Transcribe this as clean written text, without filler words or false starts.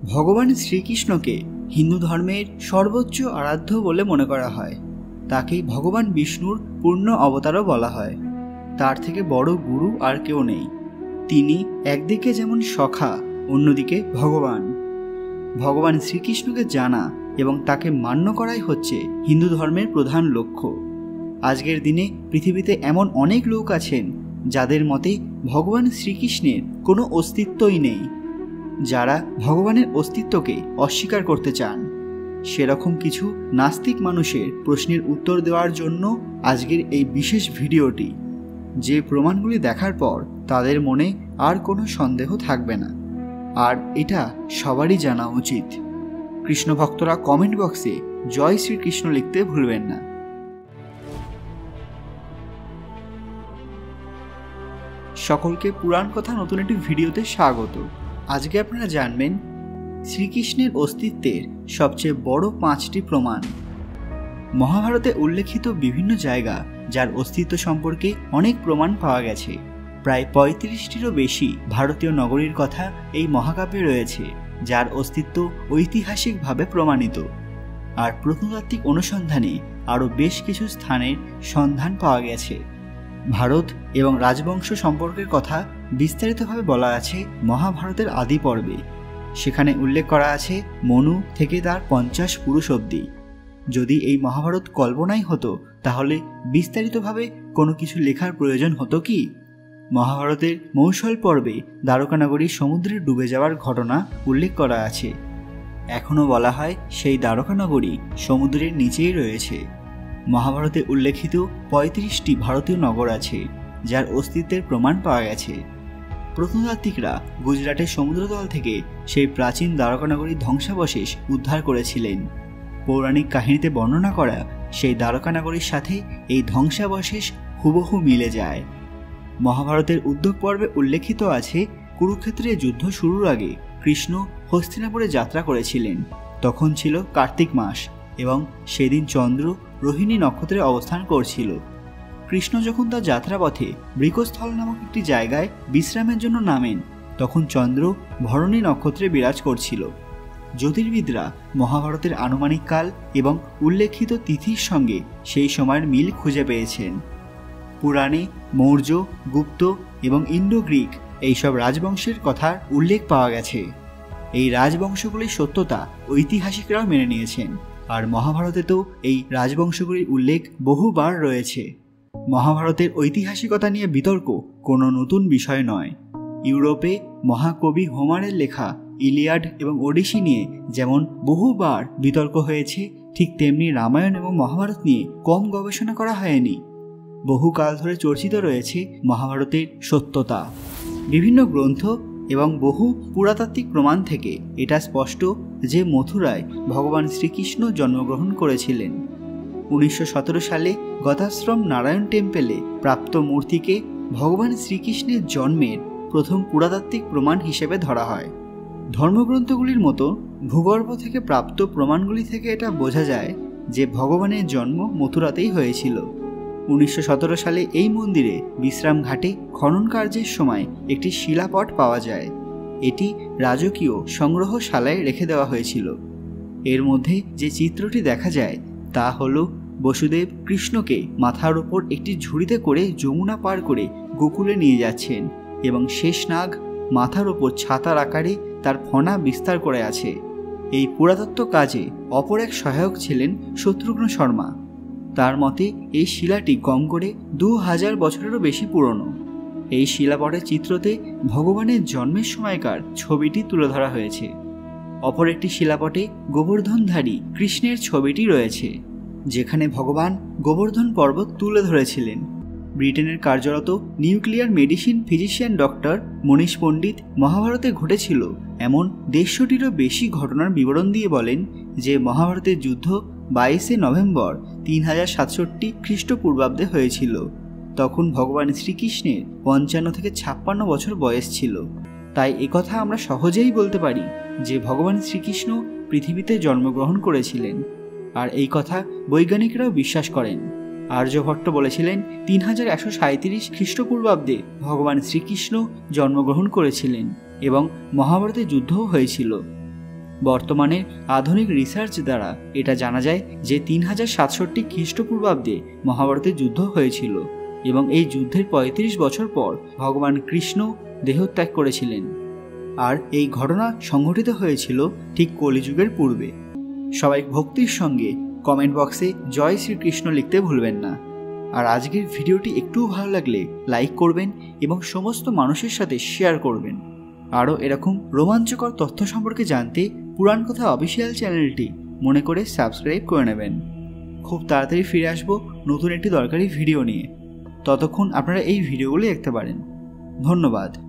ভগবান শ্রীকৃষ্ণকে হিন্দু ধর্মের সর্বোচ্চ আরাধ্য বলে মনে করা হয়। তাকেই ভগবান বিষ্ণুর পূর্ণ অবতারও বলা হয়। তার থেকে বড় গুরু আর কেউ নেই। তিনি একদিকে যেমন সখা, অন্যদিকে ভগবান। ভগবান শ্রীকৃষ্ণকে জানা এবং তাকে মান্য করাই হচ্ছে হিন্দু ধর্মের প্রধান লক্ষ্য। আজকের দিনে পৃথিবীতে এমন অনেক লোক আছেন যাদের মতে ভগবান শ্রীকৃষ্ণের কোনো অস্তিত্বই নেই, যারা ভগবানের অস্তিত্বকে অস্বীকার করতে চান। সেরকম কিছু নাস্তিক মানুষের প্রশ্নের উত্তর দেওয়ার জন্য আজকের এই বিশেষ ভিডিওটি, যে প্রমাণগুলি দেখার পর তাদের মনে আর কোনো সন্দেহ থাকবে না। আর এটা সবারই জানা উচিত। কৃষ্ণ ভক্তরা কমেন্ট বক্সে জয় শ্রীকৃষ্ণ লিখতে ভুলবেন না। সকলকে পুরাণ কথা নতুন একটি ভিডিওতে স্বাগত। আজকে আপনারা জানবেন শ্রীকৃষ্ণের অস্তিত্বের সবচেয়ে বড় 5টি প্রমাণ। মহাভারতে উল্লেখিত বিভিন্ন জায়গা যার অস্তিত্ব সম্পর্কে অনেক প্রমাণ পাওয়া গেছে। প্রায় 35টিরও বেশি ভারতীয় নগরীর কথা এই মহাকাব্যে রয়েছে, যার অস্তিত্ব ঐতিহাসিকভাবে প্রমাণিত। আর প্রত্নতাত্ত্বিক অনুসন্ধানে আরও বেশ কিছু স্থানের সন্ধান পাওয়া গেছে। ভারত এবং রাজবংশ সম্পর্কের কথা বিস্তারিতভাবে বলা আছে মহাভারতের আদি পর্বে। সেখানে উল্লেখ করা আছে মনু থেকে তার 50 পুরুষ অবধি। যদি এই মহাভারত কল্পনাই হতো তাহলে বিস্তারিতভাবে কোনো কিছু লেখার প্রয়োজন হতো কি? মহাভারতের মৌসল পর্বে দ্বারকানগরী সমুদ্রে ডুবে যাওয়ার ঘটনা উল্লেখ করা আছে। এখনও বলা হয় সেই দ্বারকানগরী সমুদ্রের নিচেই রয়েছে। মহাভারতে উল্লেখিত 35টি ভারতীয় নগর আছে যার অস্তিত্বের প্রমাণ পাওয়া গেছে। প্রত্নতাত্ত্বিকরা গুজরাটের সমুদ্রতল থেকে সেই প্রাচীন দ্বারকানগরীর ধ্বংসাবশেষ উদ্ধার করেছিলেন। পৌরাণিক কাহিনীতে বর্ণনা করা সেই দ্বারকানগরীর সাথে এই ধ্বংসাবশেষ হুবহু মিলে যায়। মহাভারতের উদ্যোগ পর্বে উল্লেখিত আছে কুরুক্ষেত্রের যুদ্ধ শুরুর আগে কৃষ্ণ হস্তিনাপুরে যাত্রা করেছিলেন। তখন ছিল কার্তিক মাস এবং সেদিন চন্দ্র রোহিণী নক্ষত্রে অবস্থান করছিল। কৃষ্ণ যখন তার যাত্রাপথে বৃকস্থল নামক একটি জায়গায় বিশ্রামের জন্য নামেন, তখন চন্দ্র ভরণী নক্ষত্রে বিরাজ করছিল। জ্যোতির্বিদরা মহাভারতের আনুমানিক কাল এবং উল্লেখিত তিথির সঙ্গে সেই সময়ের মিল খুঁজে পেয়েছেন। পুরাণে মৌর্য, গুপ্ত এবং ইন্ডো গ্রিক এইসব রাজবংশের কথার উল্লেখ পাওয়া গেছে। এই রাজবংশগুলির সত্যতা ঐতিহাসিকরাও মেনে নিয়েছেন। আর মহাভারতেতেও এই রাজবংশগুলির উল্লেখ বহুবার রয়েছে। মহাভারতের ঐতিহাসিকতা নিয়ে বিতর্ক কোনো নতুন বিষয় নয়। ইউরোপে মহাকবি হোমারের লেখা ইলিয়াড এবং ওডিসি নিয়ে যেমন বহুবার বিতর্ক হয়েছে, ঠিক তেমনি রামায়ণ এবং মহাভারত নিয়ে কম গবেষণা করা হয়নি। বহুকাল ধরে চর্চিত রয়েছে মহাভারতের সত্যতা। বিভিন্ন গ্রন্থ এবং বহু পুরাতাত্ত্বিক প্রমাণ থেকে এটা স্পষ্ট যে মথুরায় ভগবান শ্রীকৃষ্ণ জন্মগ্রহণ করেছিলেন। 1917 সালে গতাশ্রম নারায়ণ টেম্পেলে প্রাপ্ত মূর্তিকে ভগবান শ্রীকৃষ্ণের জন্মের প্রথম পুরাতাত্ত্বিক প্রমাণ হিসেবে ধরা হয়। ধর্মগ্রন্থগুলির মতো ভূগর্ভ থেকে প্রাপ্ত প্রমাণগুলি থেকে এটা বোঝা যায় যে ভগবানের জন্ম মথুরাতেই হয়েছিল। 1917 সালে এই মন্দিরে বিশ্রাম ঘাটে খনন কার্যের সময় একটি শিলাপট পাওয়া যায়। এটি রাজকীয় সংগ্রহশালায় রেখে দেওয়া হয়েছিল। এর মধ্যে যে চিত্রটি দেখা যায় তা হল বসুদেব কৃষ্ণকে মাথার ওপর একটি ঝুড়িতে করে যমুনা পার করে গোকুলে নিয়ে যাচ্ছেন এবং শেষনাগ মাথার ওপর ছাতার আকারে তার ফণা বিস্তার করে আছে। এই পুরাতত্ত্ব কাজে অপর এক সহায়ক ছিলেন শত্রুঘ্ন শর্মা। তার মতে এই শিলাটি কম করে 2000 বছরেরও বেশি পুরনো। এই শিলাপটের চিত্রতে ভগবানের জন্মের সময়কার ছবিটি তুলে ধরা হয়েছে। অপর একটি শিলাপটে গোবর্ধনধারী কৃষ্ণের ছবিটি রয়েছে, যেখানে ভগবান গোবর্ধন পর্বত তুলে ধরেছিলেন। ব্রিটেনের কার্যরত নিউক্লিয়ার মেডিসিন ফিজিশিয়ান ডক্টর মনীষ পণ্ডিত মহাভারতে ঘটেছিল এমন 150টিরও বেশি ঘটনার বিবরণ দিয়ে বলেন যে মহাভারতের যুদ্ধ 22শে নভেম্বর 3067 খ্রিস্টপূর্বাব্দে হয়েছিল। তখন ভগবান শ্রীকৃষ্ণের 55 থেকে 56 বছর বয়স ছিল। তাই একথা আমরা সহজেই বলতে পারি যে ভগবান শ্রীকৃষ্ণ পৃথিবীতে জন্মগ্রহণ করেছিলেন। আর এই কথা বৈজ্ঞানিকরাও বিশ্বাস করেন। আর্যভট্ট বলেছিলেন 3137 খ্রিস্টপূর্বাব্দে ভগবান শ্রীকৃষ্ণ জন্মগ্রহণ করেছিলেন এবং মহাভারতের যুদ্ধও হয়েছিল। বর্তমানে আধুনিক রিসার্চ দ্বারা এটা জানা যায় যে 3067 খ্রিস্টপূর্বাব্দে মহাভারতের যুদ্ধ হয়েছিল এবং এই যুদ্ধের 35 বছর পর ভগবান কৃষ্ণ দেহত্যাগ করেছিলেন। আর এই ঘটনা সংঘটিত হয়েছিল ঠিক কলিযুগের পূর্বে। সবাই ভক্তির সঙ্গে কমেন্ট বক্সে জয় শ্রীকৃষ্ণ লিখতে ভুলবেন না। আর আজকের ভিডিওটি একটু ভালো লাগলে লাইক করবেন এবং সমস্ত মানুষের সাথে শেয়ার করবেন। আরও এরকম রোমাঞ্চকর তথ্য সম্পর্কে জানতে পুরাণ কথা অফিসিয়াল চ্যানেলটি মনে করে সাবস্ক্রাইব করে নেবেন। খুব তাড়াতাড়ি ফিরে আসবো নতুন একটি দরকারি ভিডিও নিয়ে। ততক্ষণ আপনারা এই ভিডিওগুলি দেখতে পারেন। ধন্যবাদ।